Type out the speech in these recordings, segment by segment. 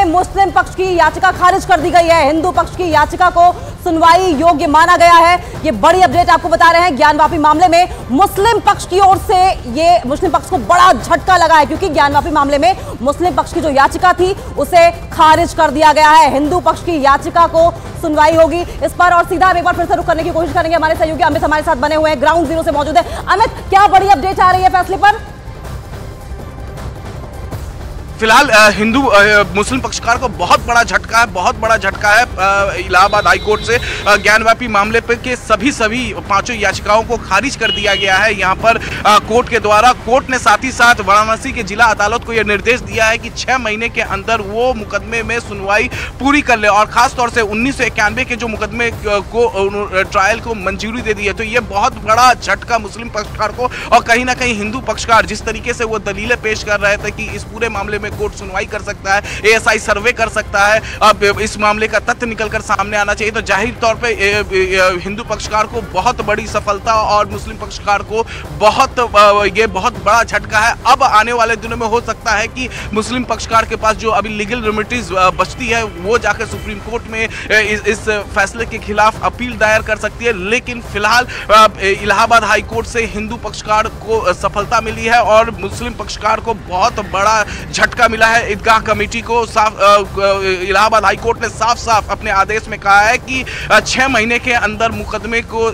मुस्लिम पक्ष की याचिका खारिज कर दी गई है। हिंदू पक्ष की याचिका को सुनवाई योग्य माना गया है। ये बड़ी अपडेट आपको बता रहे हैं। ज्ञानवापी मामले में मुस्लिम पक्ष की ओर से ये मुस्लिम पक्ष को बड़ा झटका लगा है, क्योंकि ज्ञानवापी मामले में मुस्लिम पक्ष की जो याचिका थी उसे खारिज कर दिया गया है। हिंदू पक्ष की याचिका को सुनवाई होगी इस पर। और सीधा हम एक बार फिर से रुक करने की कोशिश करेंगे। हमारे सहयोगी अमित हमारे साथ बने हुए हैं, ग्राउंड जीरो से मौजूद है। अमित, क्या बड़ी अपडेट आ रही है फैसले पर? फिलहाल हिंदू मुस्लिम पक्षकार को बहुत बड़ा झटका है इलाहाबाद हाईकोर्ट से। ज्ञानवापी मामले पर के सभी पांचों याचिकाओं को खारिज कर दिया गया है यहाँ पर कोर्ट के द्वारा। कोर्ट ने साथ ही साथ वाराणसी के जिला अदालत को यह निर्देश दिया है कि 6 महीने के अंदर वो मुकदमे में सुनवाई पूरी कर ले, और खासतौर से 1991 के जो मुकदमे को ट्रायल को मंजूरी दे दी है। तो ये बहुत बड़ा झटका मुस्लिम पक्षकार को, और कहीं ना कहीं हिंदू पक्षकार जिस तरीके से वो दलीलें पेश कर रहे थे कि इस पूरे मामले में कोर्ट सुनवाई कर सकता है, एएसआई सर्वे कर सकता है, अब इस मामले का तथ्य निकलकर सामने आना चाहिए, तो जाहिर तौर पे हिंदू पक्षकार को बहुत बड़ी सफलता और मुस्लिम पक्षकार को बहुत बड़ा झटका है। अब आने वाले दिनों में हो सकता है कि मुस्लिम पक्षकार के पास जो अभी लीगल रेमेडीज बचती है वो जाकर सुप्रीम कोर्ट में इस फैसले के खिलाफ अपील दायर कर सकती है। लेकिन फिलहाल इलाहाबाद हाई कोर्ट से हिंदू पक्षकार को सफलता मिली है और मुस्लिम पक्षकार को बहुत बड़ा झटका मिला है। ईदगाह कमेटी को इलाहाबाद हाई कोर्ट ने साफ अपने आदेश में कहा है कि 6 महीने के अंदर मुकदमे को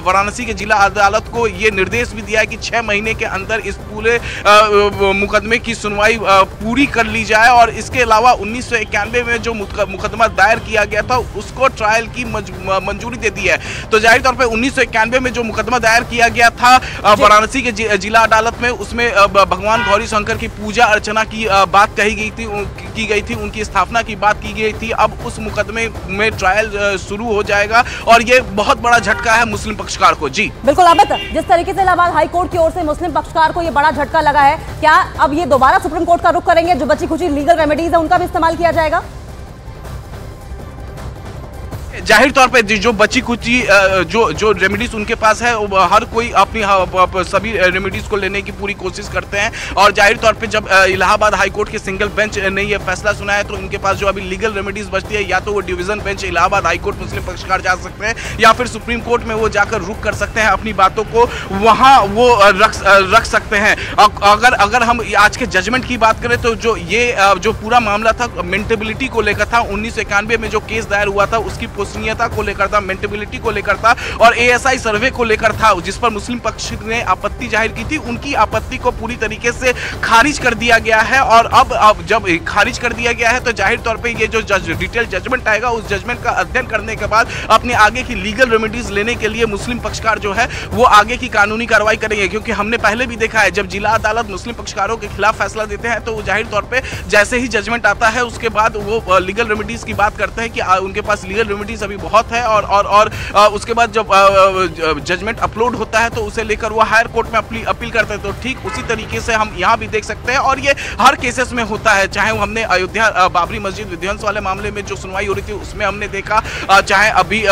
वाराणसी के जिला अदालत को ये निर्देश भी दिया है कि 6 महीने के अंदर इस पूरे मुकदमे की सुनवाई पूरी कर ली जाए। और इसके अलावा 1991 में जो मुकदमा दायर किया गया था उसको ट्रायल की मंजूरी दे दी है। तो जाहिर तौर पर 1991 में जो मुकदमा दायर किया गया था वाराणसी के जिला अदालत में, उसमें भगवान गौरी शंकर की पूजा अर्चना की बात की गई थी, उनकी स्थापना की बात की गई थी। अब उस मुकदमे में ट्रायल शुरू हो जाएगा और ये बहुत बड़ा झटका है मुस्लिम पक्षकार को। जी बिल्कुल अमित, जिस तरीके से इलाहाबाद हाई कोर्ट की ओर से मुस्लिम पक्षकार को ये बड़ा झटका लगा है, क्या अब ये दोबारा सुप्रीम कोर्ट का रुख करेंगे? जो बची खुची लीगल रेमेडीज है उनका भी इस्तेमाल किया जाएगा? जाहिर तौर पे जो बची कुची जो रेमेडीज उनके पास है, हर कोई अपनी सभी रेमेडीज को लेने की पूरी कोशिश करते हैं। और जाहिर तौर पे जब इलाहाबाद हाई कोर्ट के सिंगल बेंच ने ये फैसला सुना है तो उनके पास जो अभी लीगल रेमेडीज बचती है, या तो वो division bench Allahabad high court मुस्लिम पक्षकार जा सकते हैं, या फिर सुप्रीम कोर्ट में वो जाकर रुक कर सकते हैं, अपनी बातों को वहाँ वो रख सकते हैं। अगर हम आज के जजमेंट की बात करें तो जो पूरा मामला था मेंटेबिलिटी को लेकर था, 1991 में जो केस दायर हुआ था उसकी पोषणीयता को लेकर था, मेंटेबिलिटी को लेकर था, और एएसआई सर्वे को लेकर था, जिस पर मुस्लिम पक्ष ने आपत्ति जाहिर की थी। उनकी आपत्ति को पूरी तरीके से खारिज कर दिया गया है। और अब जब खारिज कर दिया गया है तो जाहिर तौर पे ये जो डिटेल जजमेंट आएगा, उस जजमेंट का अध्ययन करने के बाद अपने आगे की लीगल रेमेडीज लेने के लिए मुस्लिम पक्षकार जो है वो आगे की कानूनी कार्रवाई करेंगे। क्योंकि हमने पहले भी देखा है, जब जिला अदालत मुस्लिम पक्षकारों के खिलाफ फैसला देते हैं तो जाहिर तौर पर जैसे ही जजमेंट आता है उसके बाद वो लीगल रेमेडीज की बात करते हैं कि उनके पास लीगल रेमेडीज अभी बहुत है, और उसके बाद जब जजमेंट अपलोड होता है तो उसे लेकर वो हायर कोर्ट में अपील करते हैं। तो ठीक उसी तरीके से हम यहाँ भी देख सकते हैं, और ये हर केसेस में होता है। चाहे वो हमने अयोध्या बाबरी मस्जिद विध्वंस वाले मामले में जो सुनवाई हो रही थी उसमें हमने देखा, चाहे अभी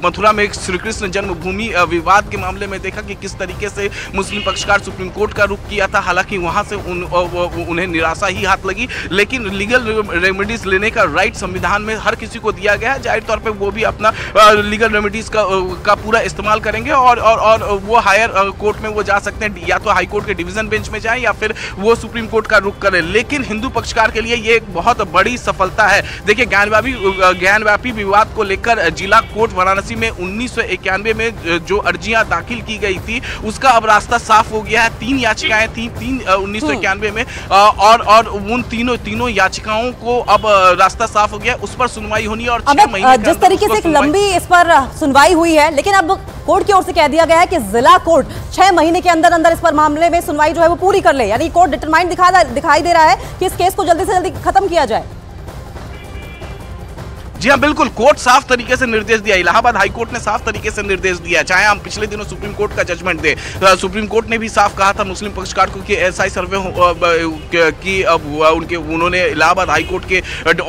मथुरा में श्री कृष्ण जन्मभूमि विवाद के मामले में देखा कि किस तरीके से मुस्लिम पक्षकार सुप्रीम कोर्ट का रुख किया था। हालांकि वहां से उन्हें निराशा ही हाथ लगी, लेकिन लीगल रेमेडीज लेने का राइट संविधान में हर किसी को दिया गया है। जाहिर तौर पे वो भी अपना लीगल रेमेडीज का पूरा इस्तेमाल करेंगे, और वो हायर कोर्ट में वो जा सकते हैं, या तो हाई कोर्ट के डिवीजन बेंच में जाएं या फिर वो सुप्रीम कोर्ट का रुख करें। लेकिन हिंदू पक्षकार के लिए ये एक बहुत बड़ी सफलता है। देखिए, ज्ञानव्यापी विवाद को लेकर जिला कोर्ट वाराणसी में 1991 में जो अर्जियां दाखिल की गई थी उसका अब रास्ता साफ हो गया है। 3 याचिकाएं थी 1991 में, और उन तीनों याचिकाओं को अब रास्ता साफ हो गया, उस पर सुनवाई होनी है। और 6 महीने जिस तरीके से एक लंबी इस पर सुनवाई हुई है, लेकिन अब कोर्ट की ओर से कह दिया गया है कि जिला कोर्ट 6 महीने के अंदर इस पर मामले में सुनवाई जो है वो पूरी कर ले। यानी कोर्ट डिटरमाइंड दिखाई दे रहा है कि इस केस को जल्दी से जल्दी खत्म किया जाए। जी हाँ, बिल्कुल, कोर्ट साफ तरीके से निर्देश दिया, इलाहाबाद हाई कोर्ट ने साफ तरीके से निर्देश दिया, चाहे हम पिछले दिनों सुप्रीम कोर्ट का जजमेंट दे, सुप्रीम कोर्ट ने भी साफ कहा था मुस्लिम पक्षकार को कि एसआई सर्वे की उन्होंने इलाहाबाद हाई कोर्ट के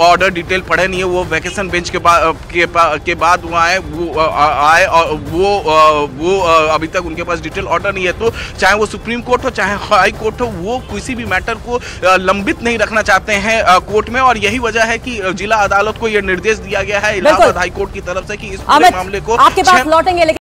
ऑर्डर डिटेल पढ़े नहीं है, वो वैकेशन बेंच के बाद वो आए और वो अभी तक उनके पास डिटेल ऑर्डर नहीं है। तो चाहे वो सुप्रीम कोर्ट हो चाहे हाई कोर्ट हो, वो किसी भी मैटर को लंबित नहीं रखना चाहते हैं कोर्ट में, और यही वजह है कि जिला अदालत को यह निर्देश दिया गया है इलाहाबाद हाई कोर्ट की तरफ से कि इस पूरे मामले को आपके पास लौटेंगे।